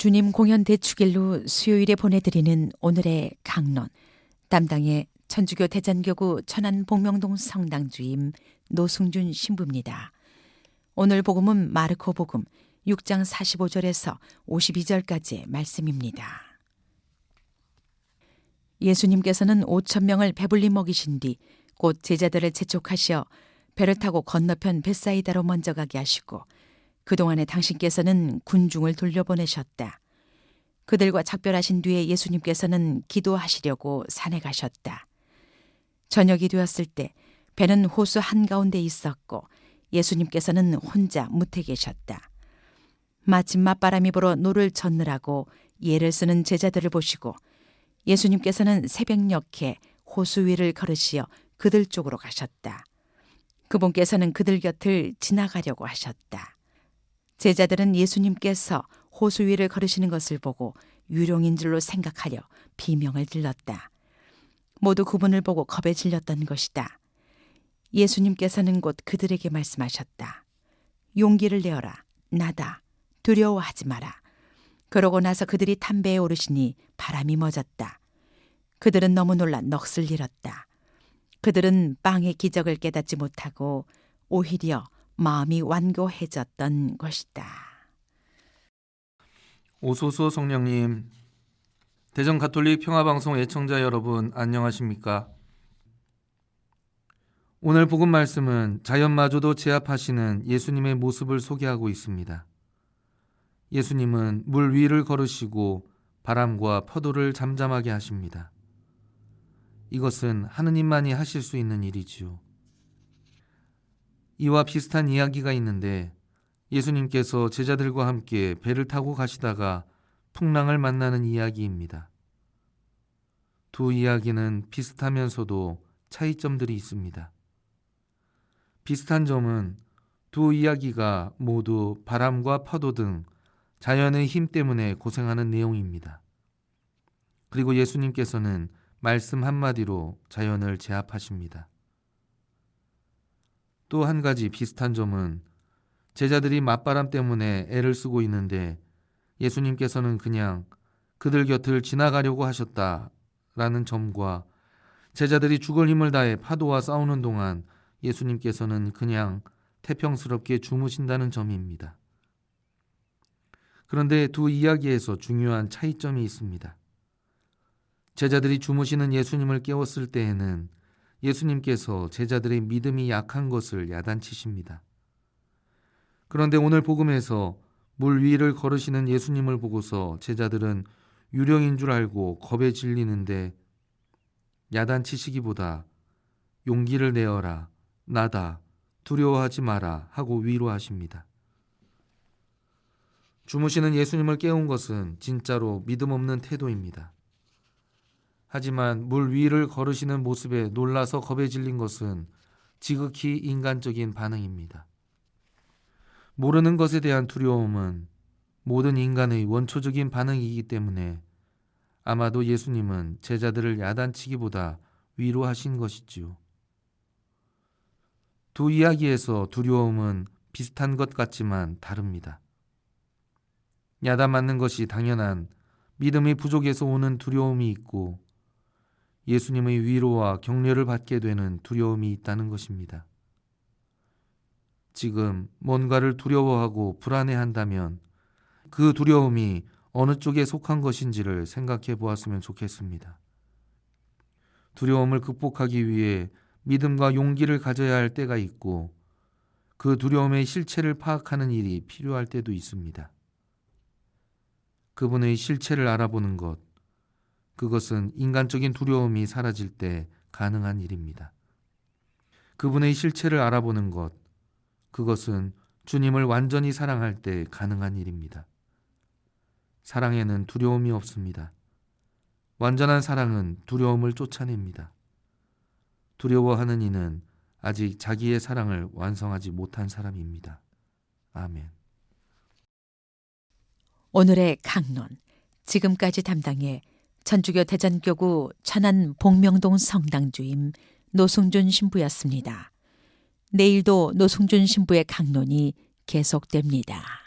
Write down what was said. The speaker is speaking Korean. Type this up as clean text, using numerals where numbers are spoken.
주님 공연 대축일로 수요일에 보내드리는 오늘의 강론, 담당의 천주교 대전교구 천안 복명동 성당 주임 노승준 신부입니다. 오늘 복음은 마르코 복음 6장 45절에서 52절까지의 말씀입니다. 예수님께서는 5,000명을 배불리 먹이신 뒤 곧 제자들을 재촉하시어 배를 타고 건너편 벳사이다로 먼저 가게 하시고 그동안에 당신께서는 군중을 돌려보내셨다. 그들과 작별하신 뒤에 예수님께서는 기도하시려고 산에 가셨다. 저녁이 되었을 때 배는 호수 한가운데 있었고 예수님께서는 혼자 무태 계셨다. 마침 맞바람이 불어 노를 젓느라고 예를 쓰는 제자들을 보시고 예수님께서는 새벽녘에 호수 위를 걸으시어 그들 쪽으로 가셨다. 그분께서는 그들 곁을 지나가려고 하셨다. 제자들은 예수님께서 호수 위를 걸으시는 것을 보고 유령인 줄로 생각하려 비명을 질렀다. 모두 그분을 보고 겁에 질렸던 것이다. 예수님께서는 곧 그들에게 말씀하셨다. 용기를 내어라. 나다. 두려워하지 마라. 그러고 나서 그들이 탄 배에 오르시니 바람이 멎었다. 그들은 너무 놀라 넋을 잃었다. 그들은 빵의 기적을 깨닫지 못하고 오히려 마음이 완고해졌던 것이다. 오소서 성령님, 대전 가톨릭 평화방송 애청자 여러분 안녕하십니까? 오늘 복음 말씀은 자연마저도 제압하시는 예수님의 모습을 소개하고 있습니다. 예수님은 물 위를 걸으시고 바람과 파도를 잠잠하게 하십니다. 이것은 하느님만이 하실 수 있는 일이지요. 이와 비슷한 이야기가 있는데 예수님께서 제자들과 함께 배를 타고 가시다가 풍랑을 만나는 이야기입니다. 두 이야기는 비슷하면서도 차이점들이 있습니다. 비슷한 점은 두 이야기가 모두 바람과 파도 등 자연의 힘 때문에 고생하는 내용입니다. 그리고 예수님께서는 말씀 한마디로 자연을 제압하십니다. 또 한 가지 비슷한 점은 제자들이 맞바람 때문에 애를 쓰고 있는데 예수님께서는 그냥 그들 곁을 지나가려고 하셨다라는 점과 제자들이 죽을 힘을 다해 파도와 싸우는 동안 예수님께서는 그냥 태평스럽게 주무신다는 점입니다. 그런데 두 이야기에서 중요한 차이점이 있습니다. 제자들이 주무시는 예수님을 깨웠을 때에는 예수님께서 제자들의 믿음이 약한 것을 야단치십니다. 그런데 오늘 복음에서 물 위를 걸으시는 예수님을 보고서 제자들은 유령인 줄 알고 겁에 질리는데 야단치시기보다 용기를 내어라, 나다, 두려워하지 마라 하고 위로하십니다. 주무시는 예수님을 깨운 것은 진짜로 믿음 없는 태도입니다. 하지만 물 위를 걸으시는 모습에 놀라서 겁에 질린 것은 지극히 인간적인 반응입니다. 모르는 것에 대한 두려움은 모든 인간의 원초적인 반응이기 때문에 아마도 예수님은 제자들을 야단치기보다 위로하신 것이지요. 두 이야기에서 두려움은 비슷한 것 같지만 다릅니다. 야단 맞는 것이 당연한 믿음이 부족해서 오는 두려움이 있고 예수님의 위로와 격려를 받게 되는 두려움이 있다는 것입니다. 지금 뭔가를 두려워하고 불안해한다면 그 두려움이 어느 쪽에 속한 것인지를 생각해 보았으면 좋겠습니다. 두려움을 극복하기 위해 믿음과 용기를 가져야 할 때가 있고 그 두려움의 실체를 파악하는 일이 필요할 때도 있습니다. 그분의 실체를 알아보는 것, 그것은 인간적인 두려움이 사라질 때 가능한 일입니다. 그분의 실체를 알아보는 것, 그것은 주님을 완전히 사랑할 때 가능한 일입니다. 사랑에는 두려움이 없습니다. 완전한 사랑은 두려움을 쫓아냅니다. 두려워하는 이는 아직 자기의 사랑을 완성하지 못한 사람입니다. 아멘. 오늘의 강론, 지금까지 담당해 천주교 대전교구 천안 복명동 성당 주임 노승준 신부였습니다. 내일도 노승준 신부의 강론이 계속됩니다.